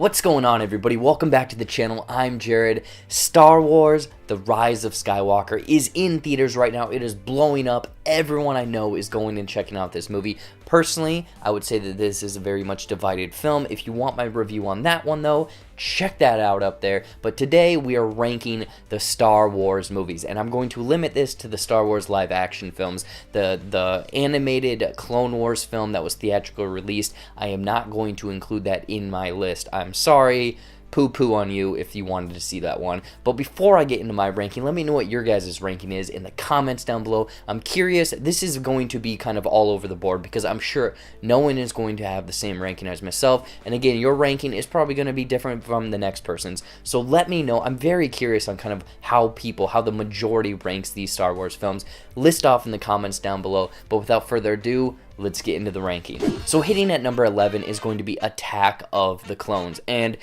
What's going on, everybody? Welcome back to the channel. I'm Jared. Star Wars: The Rise of Skywalker is in theaters right now. It is blowing up. Everyone I know is going and checking out this movie. Personally, I would say that this is a very much divided film. If you want my review on that one, though, check that out up there. But today we are ranking the Star Wars movies, and I'm going to limit this to the Star Wars live action films. The animated Clone Wars film that was theatrically released, I am not going to include that in my list. I'm sorry. Poo-poo on you if you wanted to see that one. But before I get into my ranking, let me know what your guys' ranking is in the comments down below. I'm curious. This is going to be kind of all over the board because I'm sure no one is going to have the same ranking as myself. And again, your ranking is probably going to be different from the next person's. So let me know. I'm very curious on kind of how the majority ranks these Star Wars films. List off in the comments down below. But without further ado, let's get into the ranking. So hitting at number 11 is going to be Attack of the Clones. And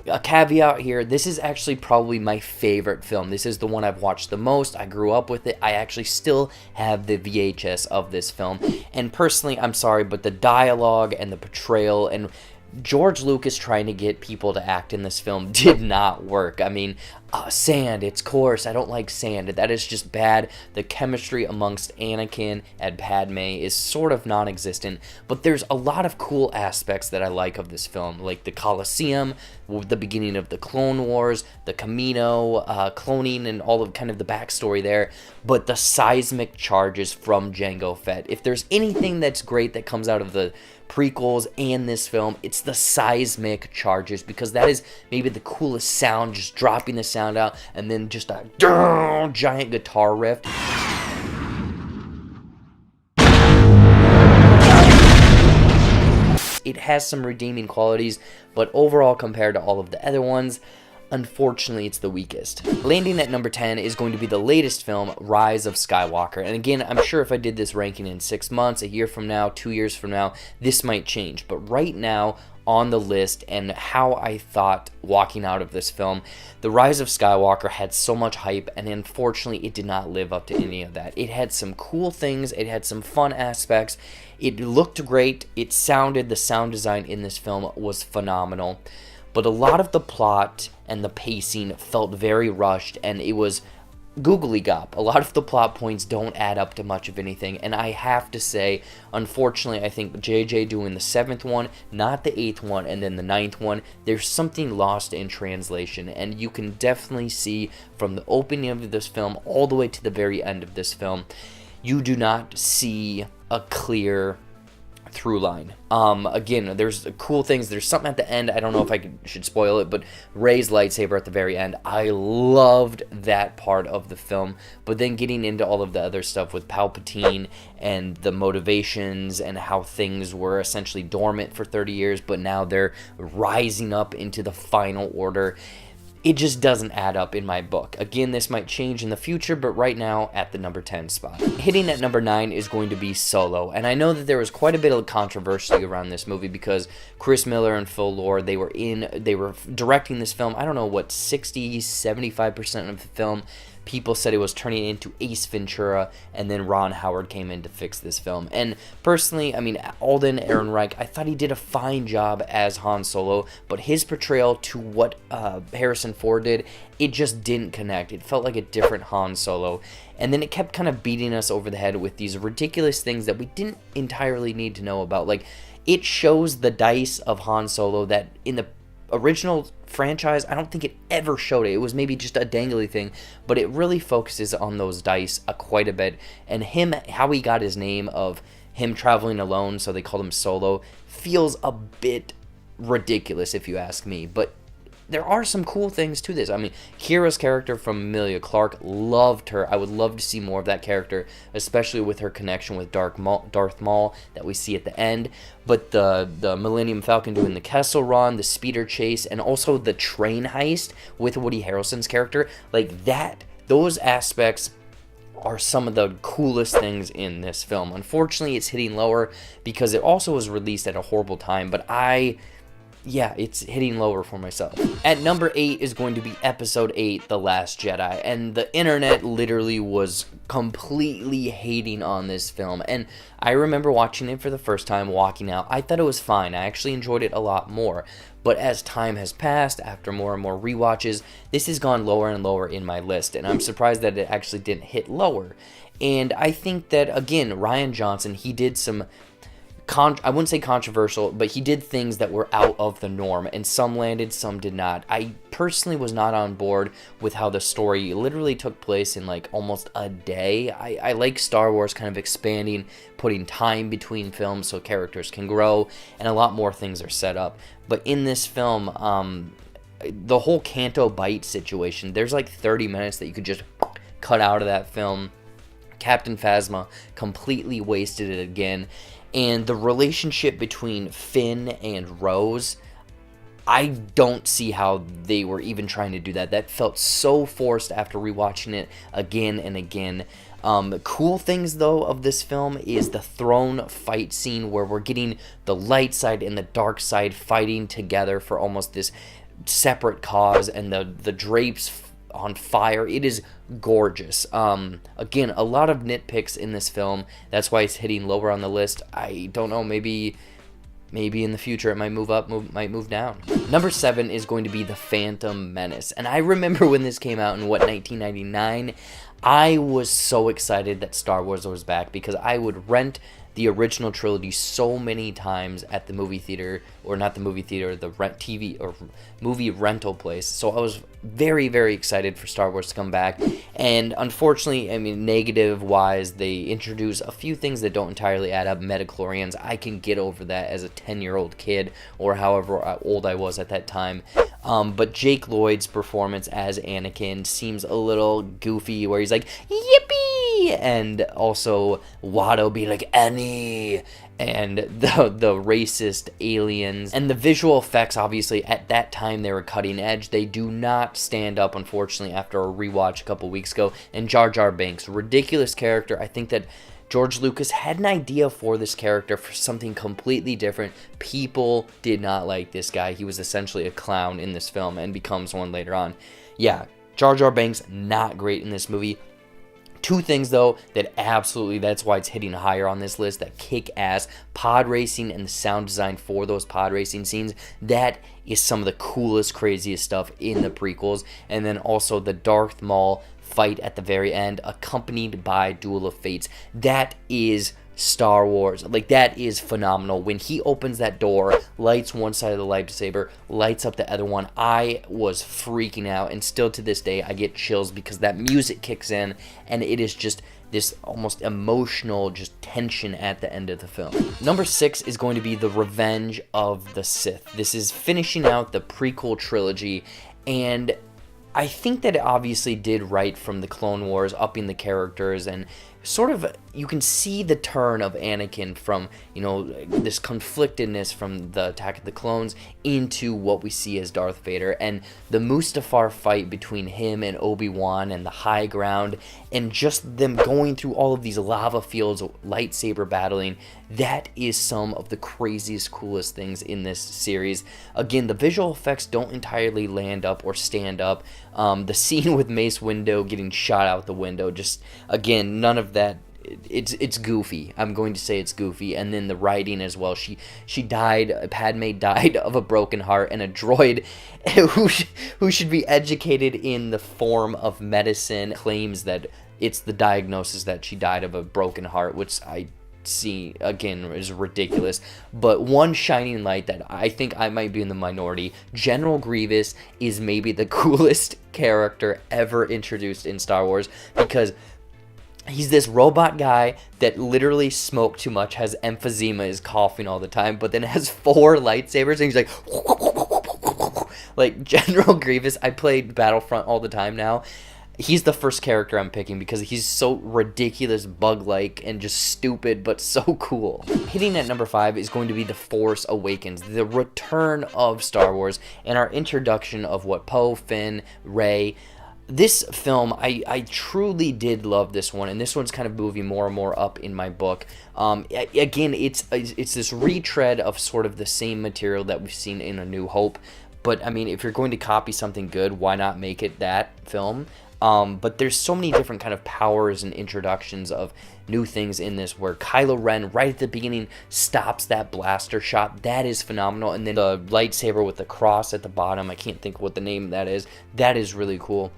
a caveat here, this is actually probably my favorite film. This is the one I've watched the most. I grew up with it. I actually still have the VHS of this film. And personally, I'm sorry, but the dialogue and the portrayal and George Lucas trying to get people to act in this film did not work. I mean, sand, it's coarse. I don't like sand. That is just bad. The chemistry amongst Anakin and Padme is sort of non-existent, but there's a lot of cool aspects that I like of this film, like the Colosseum, the beginning of the Clone Wars, the Camino, cloning, and all of kind of the backstory there, but the seismic charges from Jango Fett. If there's anything that's great that comes out of the prequels and this film, it's the seismic charges, because that is maybe the coolest sound, just dropping the sound out and then just a giant guitar riff. It has some redeeming qualities, but overall, compared to all of the other ones, unfortunately, it's the weakest. Landing at number 10 is going to be the latest film, Rise of Skywalker. And again, I'm sure if I did this ranking in 6 months, a year from now, 2 years from now, this might change. But right now, on the list and how I thought walking out of this film, The Rise of Skywalker had so much hype, and unfortunately, it did not live up to any of that. It had some cool things. It had some fun aspects. It looked great. The sound design in this film was phenomenal. But a lot of the plot and the pacing felt very rushed, and it was googly gop. A lot of the plot points don't add up to much of anything, and I have to say, unfortunately, I think JJ doing the 7th one, not the 8th one, and then the 9th one, there's something lost in translation, and you can definitely see from the opening of this film all the way to the very end of this film, you do not see a clear through line. Again, there's cool things. There's something at the end. I don't know if I should spoil it, but Rey's lightsaber at the very end, I loved that part of the film. But then getting into all of the other stuff with Palpatine and the motivations and how things were essentially dormant for 30 years, but now they're rising up into the final order. It just doesn't add up in my book. Again, this might change in the future, but right now, at the number 10 spot. Hitting at number 9 is going to be Solo, and I know that there was quite a bit of controversy around this movie because Chris Miller and Phil Lord, they were directing this film. I don't know what, 75% of the film, people said it was turning into Ace Ventura, and then Ron Howard came in to fix this film. And personally, I mean, Alden Ehrenreich, I thought he did a fine job as Han Solo, but his portrayal to what Harrison Ford did, it just didn't connect. It felt like a different Han Solo. And then it kept kind of beating us over the head with these ridiculous things that we didn't entirely need to know about. Like, it shows the dice of Han Solo that in the original franchise, I don't think it ever showed it. It was maybe just a dangly thing, but it really focuses on those dice quite a bit. And how he got his name of him traveling alone, so they called him Solo, feels a bit ridiculous if you ask me. But there are some cool things to this. I mean, Kira's character from Emilia Clarke, loved her. I would love to see more of that character, especially with her connection with Darth Maul that we see at the end. But the Millennium Falcon doing the Kessel Run, the speeder chase, and also the train heist with Woody Harrelson's character, like that, those aspects are some of the coolest things in this film. Unfortunately, it's hitting lower because it also was released at a horrible time, but I yeah, it's hitting lower for myself. At number 8 is going to be Episode 8, The Last Jedi, and the internet literally was completely hating on this film, and I remember watching it for the first time, walking out. I thought it was fine. I actually enjoyed it a lot more, but as time has passed, after more and more rewatches, this has gone lower and lower in my list, and I'm surprised that it actually didn't hit lower. And I think that, again, Rian Johnson, he did some I wouldn't say controversial, but he did things that were out of the norm, and some landed, some did not. I personally was not on board with how the story literally took place in like almost a day. I like Star Wars kind of expanding, putting time between films so characters can grow, and a lot more things are set up. But in this film, the whole Canto Bight situation, there's like 30 minutes that you could just cut out of that film. Captain Phasma completely wasted it again. And the relationship between Finn and Rose, I don't see how they were even trying to do that. That felt so forced after rewatching it again and again. Cool things, though, of this film is the throne fight scene where we're getting the light side and the dark side fighting together for almost this separate cause, and the drapes on fire. It is gorgeous. Again, a lot of nitpicks in this film. That's why it's hitting lower on the list. I don't know, maybe in the future it might move up, might move down. Number 7 is going to be The Phantom Menace. And I remember when this came out in, 1999? I was so excited that Star Wars was back because I would rent the original trilogy so many times at the movie theater, or not the movie theater, the TV or movie rental place. So I was very, very excited for Star Wars to come back. And unfortunately, I mean, negative wise, they introduce a few things that don't entirely add up. Metachlorians, I can get over that as a 10-year-old kid, or however old I was at that time. But Jake Lloyd's performance as Anakin seems a little goofy, where he's like, yippee! And also Watto being like, Annie! And the racist aliens. And the visual effects, obviously, at that time, they were cutting edge. They do not stand up, unfortunately, after a rewatch a couple weeks ago. And Jar Jar Binks, ridiculous character. I think that George Lucas had an idea for this character for something completely different. People did not like this guy. He was essentially a clown in this film and becomes one later on. Yeah, Jar Jar Binks, not great in this movie. Two things, though, that absolutely, that's why it's hitting higher on this list, that kick-ass pod racing and the sound design for those pod racing scenes. That is some of the coolest, craziest stuff in the prequels. And then also the Darth Maul fight at the very end, accompanied by Duel of Fates. That is Star Wars. Like, that is phenomenal. When he opens that door, lights one side of the lightsaber, lights up the other one, I was freaking out, and still to this day I get chills because that music kicks in and it is just this almost emotional just tension at the end of the film. Number 6 is going to be The Revenge of the Sith. This is finishing out the prequel trilogy, and I think that it obviously did right from the Clone Wars, upping the characters, and sort of you can see the turn of Anakin from, you know, this conflictedness from the Attack of the Clones into what we see as Darth Vader, and the Mustafar fight between him and Obi-Wan and the high ground, and just them going through all of these lava fields, lightsaber battling. That is some of the craziest, coolest things in this series. Again, the visual effects don't entirely land up or stand up. The scene with Mace Windu getting shot out the window, just, again, none of that. It's goofy. I'm going to say it's goofy. And then the writing as well. She died, Padme died of a broken heart, and a droid who should be educated in the form of medicine claims that it's the diagnosis that she died of a broken heart, which I see, again, is ridiculous. But one shining light that I think I might be in the minority, General Grievous is maybe the coolest character ever introduced in Star Wars, because he's this robot guy that literally smoked too much, has emphysema, is coughing all the time, but then has 4 lightsabers, and he's like General Grievous. I play Battlefront all the time now. He's the first character I'm picking because he's so ridiculous, bug-like, and just stupid, but so cool. Hitting at number 5 is going to be The Force Awakens, the return of Star Wars, and our introduction of what Poe, Finn, Rey, this film, I truly did love this one, and this one's kind of moving more and more up in my book. Again, it's this retread of sort of the same material that we've seen in A New Hope, but I mean, if you're going to copy something good, why not make it that film? But there's so many different kind of powers and introductions of new things in this, where Kylo Ren right at the beginning stops that blaster shot. That is phenomenal. And then the lightsaber with the cross at the bottom, I can't think what the name of that is. That is really cool.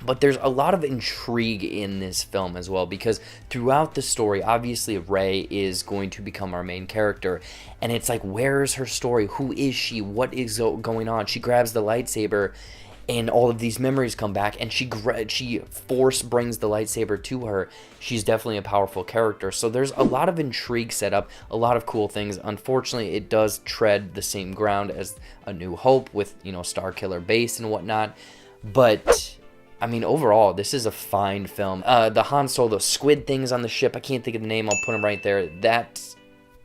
But there's a lot of intrigue in this film as well, because throughout the story, obviously Rey is going to become our main character, and it's like, where is her story? Who is she? What is going on? She grabs the lightsaber, and all of these memories come back, and she force brings the lightsaber to her. She's definitely a powerful character. So there's a lot of intrigue set up, a lot of cool things. Unfortunately, it does tread the same ground as A New Hope with, you know, Starkiller Base and whatnot. But I mean, overall, this is a fine film. The Han Solo squid things on the ship, I can't think of the name, I'll put them right there. That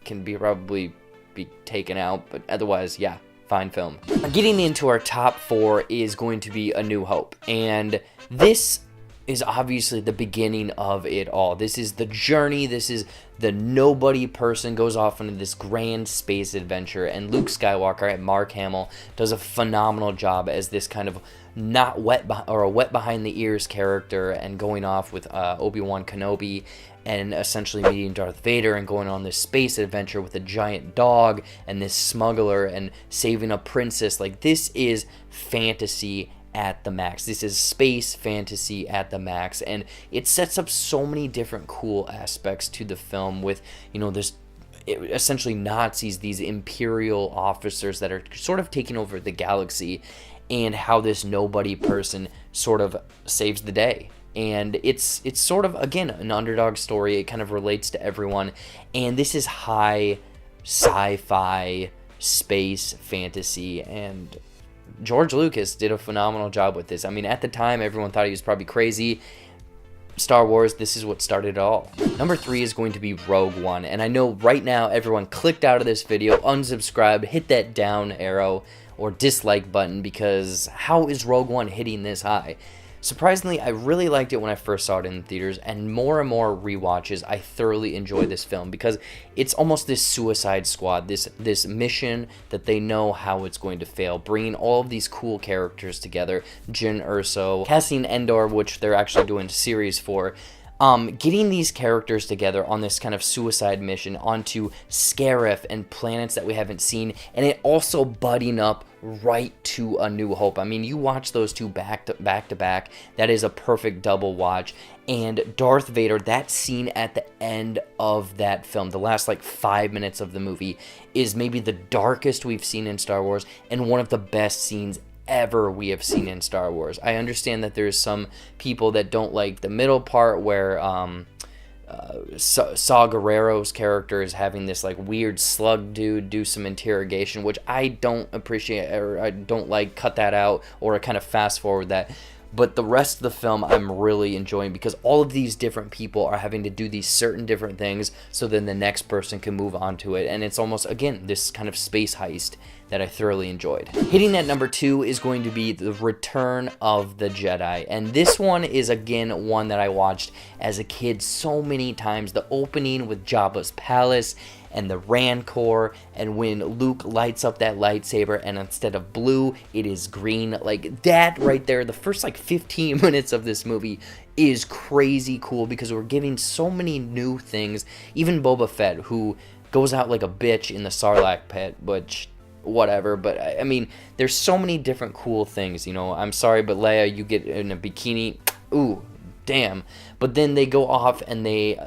can probably be taken out, but otherwise, yeah, fine film. Getting into our top 4 is going to be A New Hope, and this is obviously the beginning of it all. This is the journey. This is the nobody person goes off into this grand space adventure, and Luke Skywalker at Mark Hamill does a phenomenal job as this kind of not wet or a wet behind the ears character, and going off with Obi-Wan Kenobi and essentially meeting Darth Vader and going on this space adventure with a giant dog and this smuggler and saving a princess. Like, this is fantasy at the max. This is space fantasy at the max, and it sets up so many different cool aspects to the film with, you know, this essentially Nazis, these imperial officers that are sort of taking over the galaxy, and how this nobody person sort of saves the day. And it's sort of, again, an underdog story. It kind of relates to everyone, and this is high sci-fi space fantasy, and George Lucas did a phenomenal job with this. I mean, at the time, everyone thought he was probably crazy. Star Wars, this is what started it all. Number 3 is going to be Rogue One, and I know right now everyone clicked out of this video, unsubscribed, hit that down arrow or dislike button, because how is Rogue One hitting this high? Surprisingly, I really liked it when I first saw it in theaters, and more rewatches, I thoroughly enjoy this film, because it's almost this Suicide Squad, this mission that they know how it's going to fail, bringing all of these cool characters together, Jyn Erso, Cassian Andor, which they're actually doing a series for, getting these characters together on this kind of suicide mission onto Scarif and planets that we haven't seen, and it also budding up right to A New Hope. I mean, you watch those two back to back, that is a perfect double watch. And Darth Vader, that scene at the end of that film, the last like 5 minutes of the movie, is maybe the darkest we've seen in Star Wars, and one of the best scenes ever we have seen in Star Wars. I understand that there's some people that don't like the middle part where Saw Gerrera's character is having this like weird slug dude do some interrogation, which I don't appreciate, or I don't like. Cut that out, or kind of fast forward that. But the rest of the film I'm really enjoying, because all of these different people are having to do these certain different things, so then the next person can move on to it. And it's almost, again, this kind of space heist that I thoroughly enjoyed. Hitting at number 2 is going to be The Return of the Jedi. And this one is, again, one that I watched as a kid so many times. The opening with Jabba's palace and the Rancor, and when Luke lights up that lightsaber and instead of blue, it is green. Like, that right there, the first like 15 minutes of this movie is crazy cool, because we're getting so many new things. Even Boba Fett, who goes out like a bitch in the Sarlacc pit, which whatever, but I mean, there's so many different cool things, you know. I'm sorry, but Leia, you get in a bikini, ooh, damn. But then they go off and they,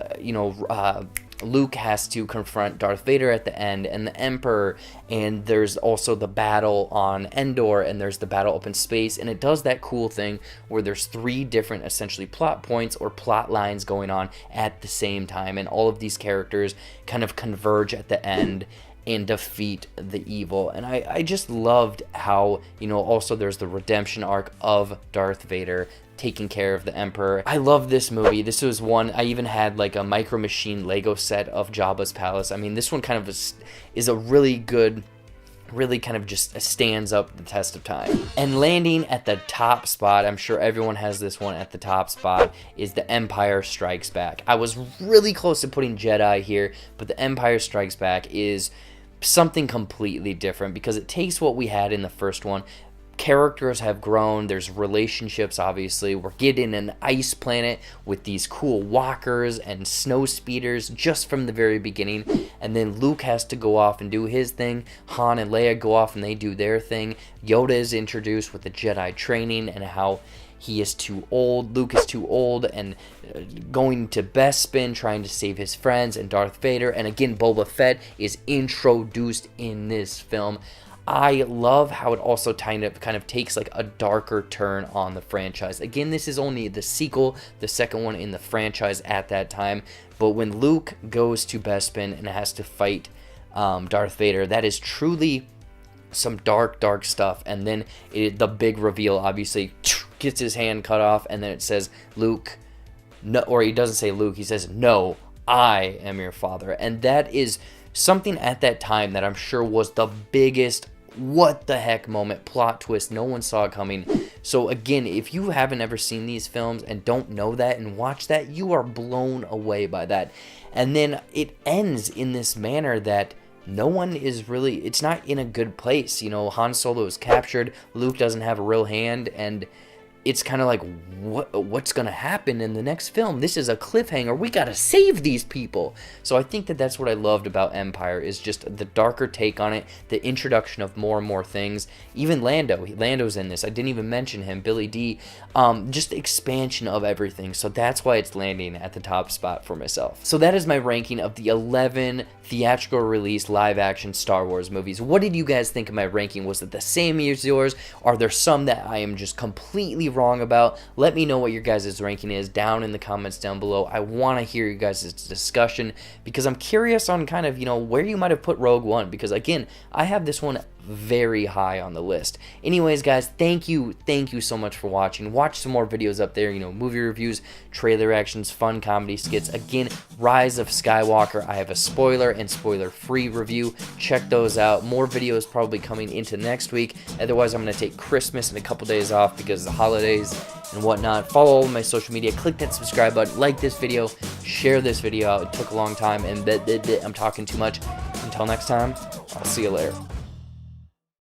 Luke has to confront Darth Vader at the end, and the Emperor, and there's also the battle on Endor, and there's the battle up in space, and it does that cool thing where there's 3 different essentially plot points or plot lines going on at the same time, and all of these characters kind of converge at the end and defeat the evil. And I just loved how, you know, also there's the redemption arc of Darth Vader taking care of the Emperor. I love this movie. This was one, I even had like a Micro Machine Lego set of Jabba's palace. I mean, this one kind of is a really good really kind of just stands up the test of time. And landing at the top spot, I'm sure everyone has this one at the top spot, is The Empire Strikes Back. I was really close to putting Jedi here, but The Empire Strikes Back is something completely different because it takes what we had in the first one. Characters have grown, there's relationships, obviously. We're getting an ice planet with these cool walkers and snow speeders just from the very beginning, and then Luke has to go off and do his thing. Han and Leia go off and they do their thing. Yoda is introduced with the Jedi training and how he is too old, Luke is too old, and going to Bespin, trying to save his friends, and Darth Vader, and again, Boba Fett is introduced in this film. I love how it also kind of takes like a darker turn on the franchise. Again, this is only the sequel, the second one in the franchise at that time, but when Luke goes to Bespin and has to fight Darth Vader, that is truly some dark stuff. And then the big reveal, obviously, gets his hand cut off, and then it says Luke, no, or he doesn't say Luke, he says, "No, I am your father." And that is something at that time that I'm sure was the biggest what the heck moment, plot twist, no one saw it coming. So again, if you haven't ever seen these films and don't know that and watch that, you are blown away by that. And then it ends in this manner that no one is really, it's not in a good place. You know, Han Solo is captured, Luke doesn't have a real hand, and it's kind of like, what's going to happen in the next film? This is a cliffhanger. We got to save these people. So I think that that's what I loved about Empire, is just the darker take on it, the introduction of more and more things. Even Lando's in this. I didn't even mention him, Billy D. Just the expansion of everything. So that's why it's landing at the top spot for myself. So that is my ranking of the 11 theatrical release live action Star Wars movies. What did you guys think of my ranking? Was it the same as yours? Are there some that I am just completely wrong about? Let me know what your guys' ranking is down in the comments down below. I want to hear you guys' discussion because I'm curious on kind of, you know, where you might have put Rogue One, because again, I have this one very high on the list. Anyways, guys, thank you so much for watching. Watch some more videos up there, you know, movie reviews, trailer reactions, fun comedy skits. Again, Rise of Skywalker, I have a spoiler and spoiler-free review. Check those out. More videos probably coming into next week. Otherwise, I'm going to take Christmas and a couple days off because of the holidays and whatnot. Follow all of my social media, click that subscribe button, like this video, share this video out. It took a long time, and I'm talking too much. Until next time, I'll see you later.